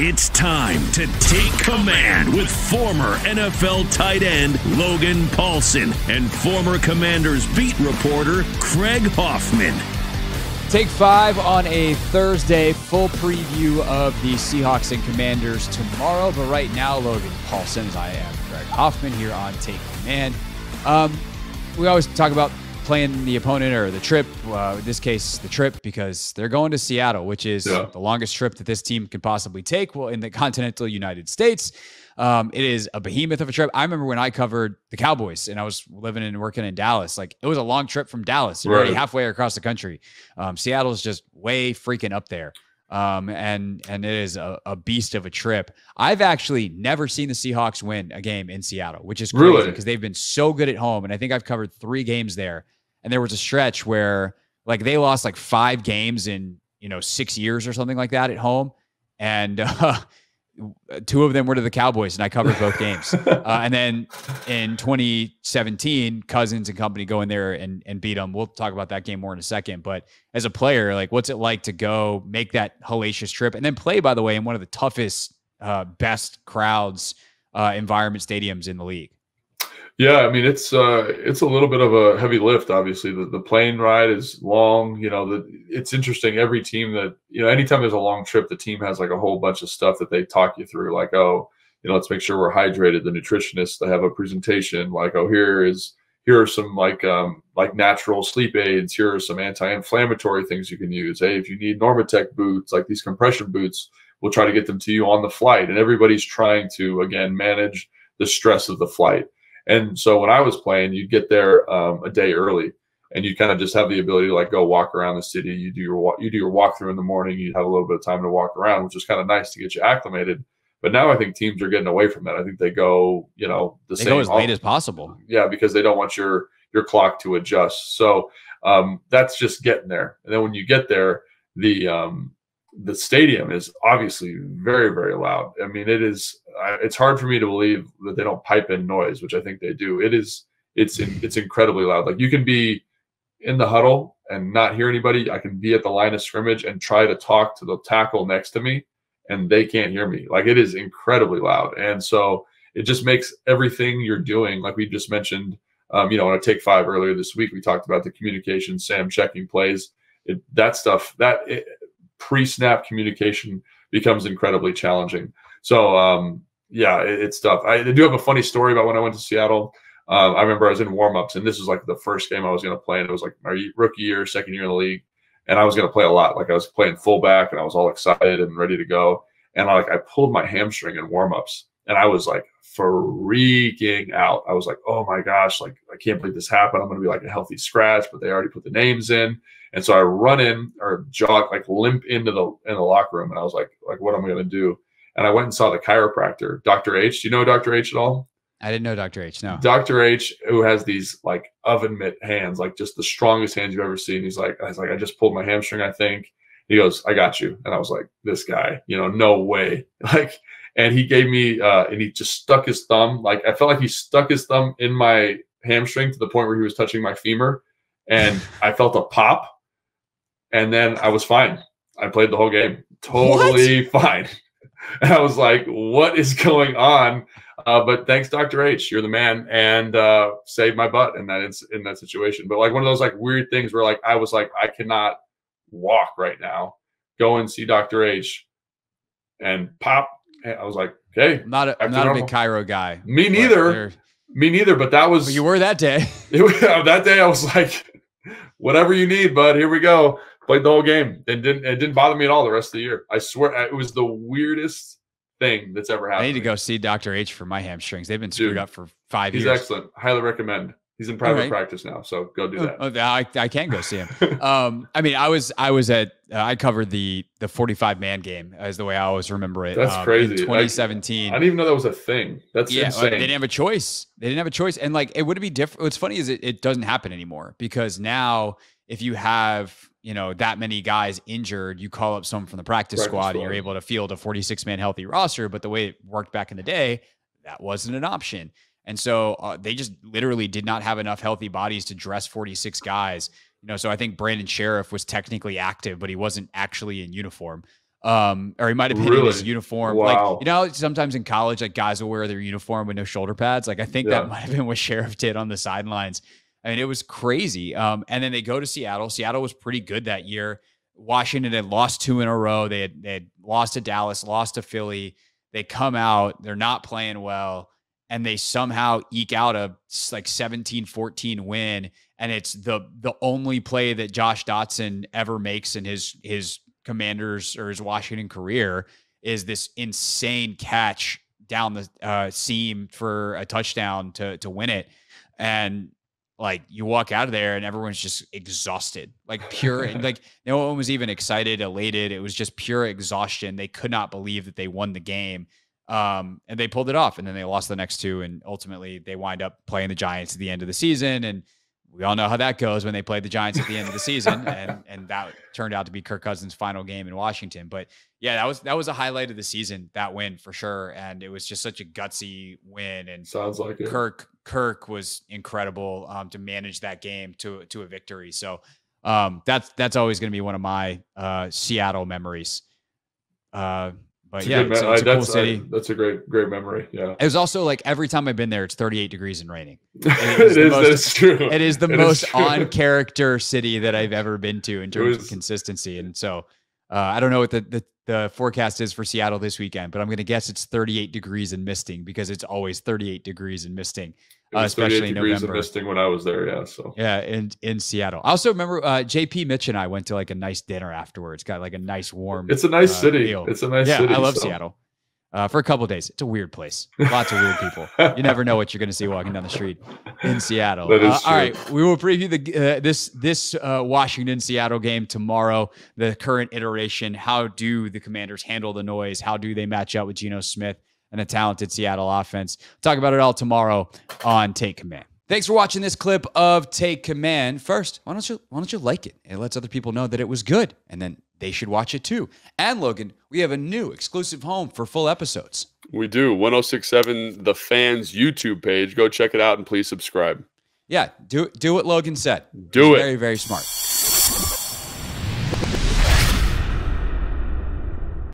It's time to take command with former NFL tight end Logan Paulsen and former Commanders beat reporter Craig Hoffman. Take 5 on a Thursday, full preview of the Seahawks and Commanders tomorrow. But right now, Logan Paulsen, as I am Craig Hoffman here on Take Command. We always talk about playing the opponent or the trip, in this case, the trip, because they're going to Seattle, which is the longest trip that this team can possibly take. Well, in the continental United States, it is a behemoth of a trip. I remember when I covered the Cowboys and I was living and working in Dallas, like it was a long trip from Dallas. You're already halfway across the country. Seattle is just way freaking up there. And it is a beast of a trip. I've actually never seen the Seahawks win a game in Seattle, which is crazy because they've been so good at home. And I think I've covered 3 games there. And there was a stretch where like they lost like 5 games in, 6 years or something like that at home. And 2 of them were to the Cowboys, and I covered both games. And then in 2017, Cousins and company go in there and beat them. We'll talk about that game more in a second. But as a player, like what's it like to go make that hellacious trip and then play, by the way, in one of the toughest, best crowds, environment stadiums in the league? Yeah, I mean, it's a little bit of a heavy lift, obviously. The plane ride is long. It's interesting. Every team that, anytime there's a long trip, the team has like a whole bunch of stuff that they talk you through. Like, let's make sure we're hydrated. The nutritionists, they have a presentation. Like, here are some like natural sleep aids. Here are some anti-inflammatory things you can use. Hey, if you need Normatec boots, like these compression boots, we'll try to get them to you on the flight. And everybody's trying to, again, manage the stress of the flight. And so when I was playing, you'd get there a day early, and you kind of just have the ability to like go walk around the city. You do your walkthrough in the morning. You have a little bit of time to walk around, which is kind of nice to get you acclimated. But now I think teams are getting away from that. I think they go, they go as late as possible. Yeah, because they don't want your clock to adjust. So that's just getting there. And then when you get there, the stadium is obviously very, very loud. I mean, it's hard for me to believe that they don't pipe in noise, which I think they do. It's incredibly loud. Like you can be in the huddle and not hear anybody. I can be at the line of scrimmage and try to talk to the tackle next to me and they can't hear me. Like it is incredibly loud. And so it just makes everything you're doing, like we just mentioned, on a Take 5 earlier this week, we talked about the communication, Sam checking plays, pre-snap communication becomes incredibly challenging. So, it's tough. I do have a funny story about when I went to Seattle. I remember I was in warmups, and this was like the first game I was going to play, and it was like my rookie year, second year in the league, and I was going to play a lot. Like I was playing fullback, and I was all excited and ready to go. And I pulled my hamstring in warmups, and I was like freaking out. I was like, oh my gosh, like I can't believe this happened. I'm going to be like a healthy scratch, but they already put the names in. And so I run in or jog, like limp into the locker room. And I was like, what am I going to do? And I went and saw the chiropractor, Dr. H. Do you know Dr. H at all? I didn't know Dr. H, no. Dr. H, who has these like oven mitt hands, like just the strongest hands you've ever seen. I just pulled my hamstring, I think. He goes, I got you. And I was like, this guy, no way. And he gave me, and he just stuck his thumb. Like I felt like he stuck his thumb in my hamstring to the point where he was touching my femur. And I felt a pop. And then I was fine. I played the whole game. Totally fine. And I was like, what is going on? But thanks, Dr. H. You're the man, and saved my butt in that situation. But like one of those like weird things where like I was like, I cannot walk right now. Go and see Dr. H. And pop. And I was like, okay. I'm not a big chiro guy. Me neither. But that was. But you were that day. That day I was like, whatever you need, bud. Here we go. Played the whole game. It didn't bother me at all the rest of the year. I swear it was the weirdest thing that's ever happened. I need to go see Dr. H for my hamstrings. They've been screwed up for 5 years. He's excellent. Highly recommend. He's in private practice now, so go do that. I can go see him. I mean, I covered the 45-man game as the way I always remember it. That's crazy. In 2017. I didn't even know that was a thing. That's insane. They didn't have a choice. And like, it would be different. What's funny is it doesn't happen anymore because now if you have, that many guys injured, you call up someone from the practice squad and you're able to field a 46-man healthy roster. But the way it worked back in the day, that wasn't an option. And so they just literally did not have enough healthy bodies to dress 46 guys. So I think Brandon Sheriff was technically active, but he wasn't actually in uniform. Or he might have been in his uniform. Wow. Like, you know, sometimes in college, like guys will wear their uniform with no shoulder pads. Like I think that might have been what Sheriff did on the sidelines. I mean, it was crazy. And then they go to Seattle. Seattle was pretty good that year. Washington had lost 2 in a row. They had lost to Dallas, lost to Philly. They come out, they're not playing well, and they somehow eke out a like 17-14 win. And it's the only play that Josh Dotson ever makes in his Commanders or his Washington career is this insane catch down the seam for a touchdown to win it. And like you walk out of there and everyone's just exhausted, like pure, like no one was even excited, elated. It was just pure exhaustion. They could not believe that they won the game. And they pulled it off, and then they lost the next 2. And ultimately they wind up playing the Giants at the end of the season. And we all know how that goes when they played the Giants at the end of the season. And that turned out to be Kirk Cousins' final game in Washington. But yeah, that was a highlight of the season, that win for sure. And it was just such a gutsy win. And sounds like it. Kirk was incredible to manage that game to a victory. So that's always going to be one of my Seattle memories. But yeah, it's a cool city. That's a great memory. Yeah. It was also like every time I've been there, it's 38 degrees and raining. It's true. It is the most on character city that I've ever been to in terms of consistency. And so I don't know what the forecast is for Seattle this weekend, but I'm going to guess it's 38 degrees and misting because it's always 38 degrees and misting. Especially in November. Misting when I was there, yeah. So yeah, in Seattle. I also remember JP Mitch and I went to like a nice dinner afterwards. Got like a nice warm. It's a nice city. Meal. It's a nice city. I love Seattle. For a couple of days, it's a weird place. Lots of weird people. You never know what you're going to see walking down the street in Seattle. That is true. All right, we will preview this Washington Seattle game tomorrow. The current iteration. How do the Commanders handle the noise? How do they match up with Geno Smith and a talented Seattle offense? Talk about it all tomorrow on Take Command. Thanks for watching this clip of Take Command. First, why don't you like it? It lets other people know that it was good, and then they should watch it too. And Logan, we have a new exclusive home for full episodes. We do. 1067 The Fans YouTube page. Go check it out and please subscribe. Yeah, do what Logan said. Do it. Very, very smart.